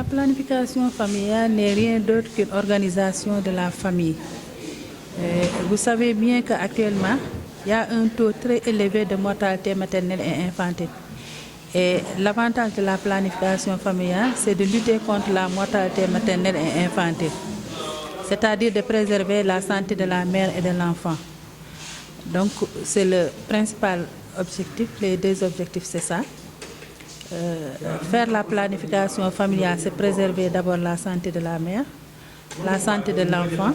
planification familiale n'est rien d'autre qu'une organisation de la famille. Vous savez bien qu'actuellement, il y a un taux très élevé de mortalité maternelle et infantile. Et l'avantage de la planification familiale, c'est de lutter contre la mortalité maternelle et infantile, c'est-à-dire de préserver la santé de la mère et de l'enfant. Donc, c'est le principal objectif, les deux objectifs, c'est ça. Faire la planification familiale, c'est préserver d'abord la santé de la mère, la santé de l'enfant.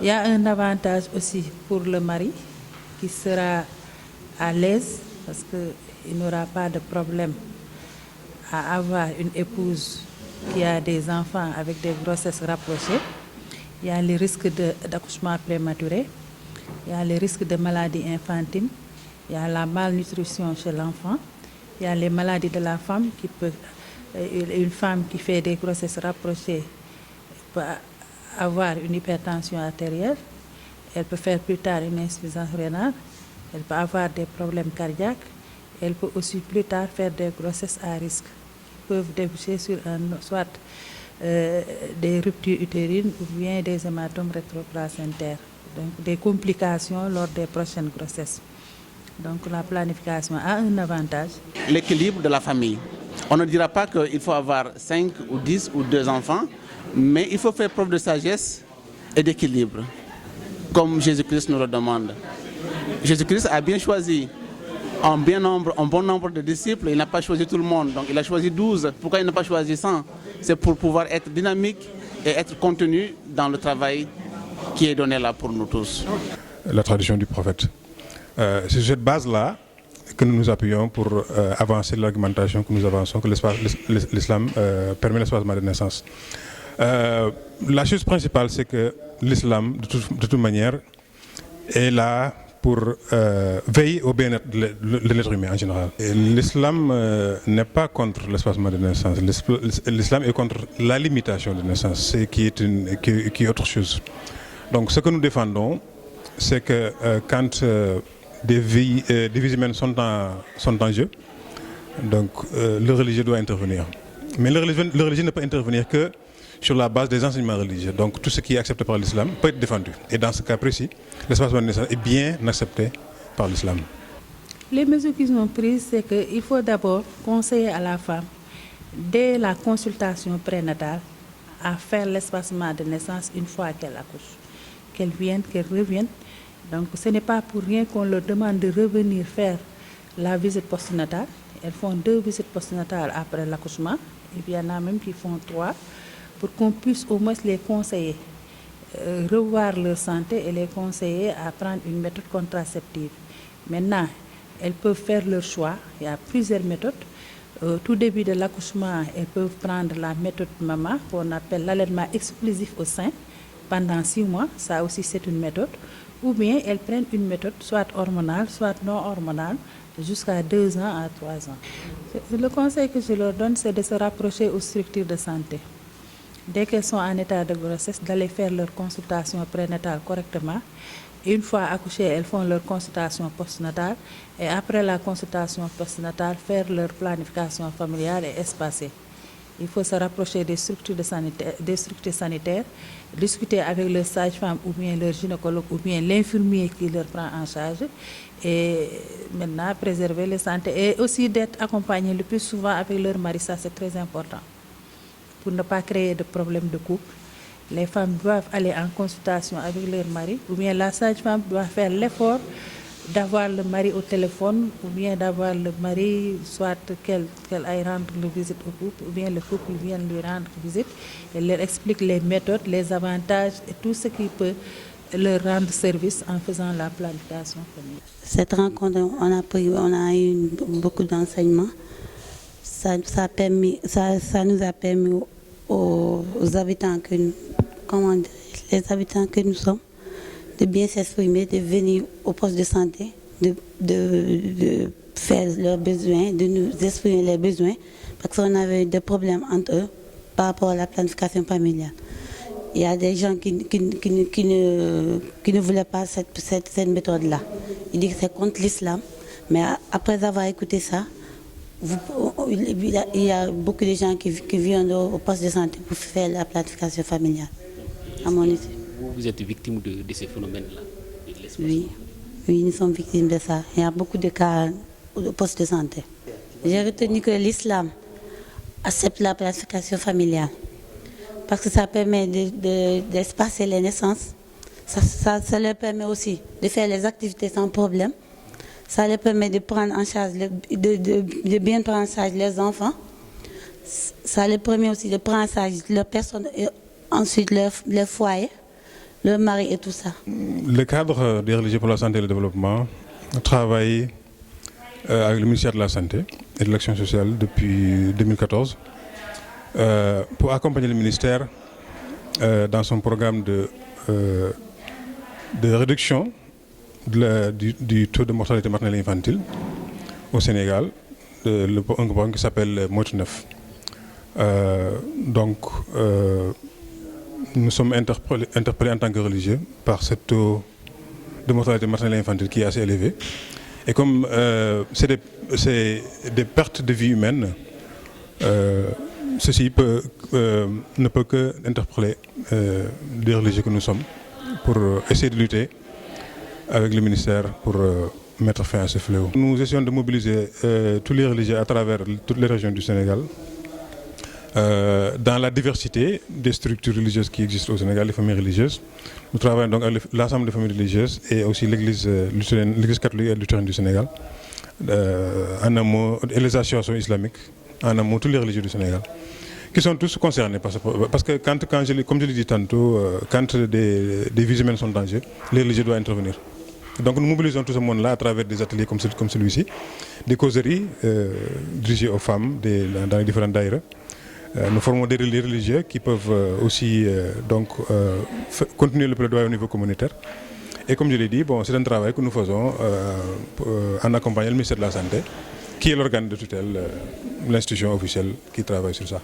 Il y a un avantage aussi pour le mari qui sera à l'aise parce qu'il n'aura pas de problème à avoir une épouse qui a des enfants avec des grossesses rapprochées. Il y a les risques d'accouchement prématuré, il y a les risques de maladies infantiles, il y a la malnutrition chez l'enfant, il y a les maladies de la femme qui peut, une femme qui fait des grossesses rapprochées peut avoir une hypertension artérielle, elle peut faire plus tard une insuffisance rénale, elle peut avoir des problèmes cardiaques, elle peut aussi plus tard faire des grossesses à risque qui peuvent déboucher sur soit des ruptures utérines ou bien des hématomes rétroplacentaires, donc des complications lors des prochaines grossesses. Donc la planification a un avantage. L'équilibre de la famille. On ne dira pas qu'il faut avoir 5 ou 10 ou 2 enfants, mais il faut faire preuve de sagesse et d'équilibre, comme Jésus-Christ nous le demande. Jésus-Christ a bien choisi un bon nombre de disciples, il n'a pas choisi tout le monde, donc il a choisi 12. Pourquoi il n'a pas choisi 100? C'est pour pouvoir être dynamique et être contenu dans le travail qui est donné là pour nous tous. La tradition du prophète. C'est sur cette base-là que nous nous appuyons pour avancer l'argumentation que nous avançons, que l'islam permet l'espacement de naissance. La chose principale, c'est que l'islam, de toute manière, est là pour veiller au bien-être de l'être humain en général. L'islam n'est pas contre l'espacement de naissance. L'islam est contre la limitation de naissance, qui est autre chose. Donc ce que nous défendons, c'est que quand des vies humaines sont en jeu, donc le religieux doit intervenir. Mais le religieux ne peut intervenir que sur la base des enseignements religieux. Donc tout ce qui est accepté par l'islam peut être défendu. Et dans ce cas précis, l'espacement de naissance est bien accepté par l'islam. Les mesures qu'ils ont prises, c'est qu'il faut d'abord conseiller à la femme, dès la consultation prénatale, à faire l'espacement de naissance une fois qu'elle accouche. Qu'elle vienne, qu'elle revienne. Donc ce n'est pas pour rien qu'on leur demande de revenir faire la visite postnatale. Elles font 2 visites postnatales après l'accouchement. Et puis il y en a même qui font 3, pour qu'on puisse au moins les conseiller, revoir leur santé et les conseiller à prendre une méthode contraceptive. Maintenant, elles peuvent faire leur choix. Il y a plusieurs méthodes. Au tout début de l'accouchement, elles peuvent prendre la méthode MAMA, qu'on appelle l'allaitement exclusif au sein, pendant 6 mois. Ça aussi, c'est une méthode. Ou bien elles prennent une méthode soit hormonale, soit non hormonale, jusqu'à 2 ans à 3 ans. Le conseil que je leur donne, c'est de se rapprocher aux structures de santé. Dès qu'elles sont en état de grossesse, d'aller faire leur consultation prénatale correctement. Et une fois accouchées, elles font leur consultation postnatale. Et après la consultation postnatale, faire leur planification familiale et espacée. Il faut se rapprocher des structures sanitaires, discuter avec leur sage-femme ou bien leur gynécologue ou bien l'infirmier qui leur prend en charge et maintenant préserver leur santé et aussi d'être accompagnés le plus souvent avec leur mari, ça c'est très important pour ne pas créer de problèmes de couple. Les femmes doivent aller en consultation avec leur mari ou bien la sage-femme doit faire l'effort d'avoir le mari au téléphone ou bien d'avoir le mari, soit qu'elle aille rendre visite au couple ou bien le couple vienne lui rendre visite et leur explique les méthodes, les avantages et tout ce qui peut leur rendre service en faisant la planification familiale. Cette rencontre, on a eu beaucoup d'enseignements. Ça nous a permis aux habitants les habitants que nous sommes, de bien s'exprimer, de venir au poste de santé, de faire leurs besoins, de nous exprimer les besoins, parce qu'on avait des problèmes entre eux par rapport à la planification familiale. Il y a des gens qui ne voulaient pas cette méthode-là. Ils disent que c'est contre l'islam, mais après avoir écouté ça, il y a beaucoup de gens qui viennent au poste de santé pour faire la planification familiale, à mon avis. Vous êtes victime de ces phénomènes-là, de l'espacement? Oui, oui, nous sommes victimes de ça. Il y a beaucoup de cas au poste de santé. J'ai retenu que l'islam accepte la planification familiale parce que ça permet d'espacer les naissances. Ça leur permet aussi de faire les activités sans problème. Ça leur permet de prendre en charge, de bien prendre en charge les enfants. Ça leur permet aussi de prendre en charge leur personne et ensuite leur foyer, leur mari et tout ça. Le cadre des religieux pour la santé et le développement travaille avec le ministère de la Santé et de l'Action sociale depuis 2014 pour accompagner le ministère dans son programme de réduction du taux de mortalité maternelle et infantile au Sénégal, un programme qui s'appelle Motu 9. Nous sommes interpellés en tant que religieux par ce taux de mortalité maternelle et infantile qui est assez élevé. Et comme c'est des pertes de vie humaines, ceci ne peut que interpeller les religieux que nous sommes pour essayer de lutter avec le ministère pour mettre fin à ce fléau. Nous essayons de mobiliser tous les religieux à travers toutes les régions du Sénégal, dans la diversité des structures religieuses qui existent au Sénégal, les familles religieuses. Nous travaillons donc avec l'ensemble des familles religieuses et aussi l'Église catholique et luthérienne du Sénégal, en amont, et les associations islamiques, en amont, tous les religieux du Sénégal, qui sont tous concernés. Parce que comme je l'ai dit tantôt, quand des vies humaines sont en danger, les religieux doivent intervenir. Donc nous mobilisons tout ce monde-là à travers des ateliers comme celui-ci, des causeries dirigées aux femmes dans les différentes daïras. Nous formons des relais religieux qui peuvent aussi continuer le plaidoyer au niveau communautaire. Et comme je l'ai dit, c'est un travail que nous faisons en accompagnant le ministère de la Santé, qui est l'organe de tutelle, l'institution officielle qui travaille sur ça.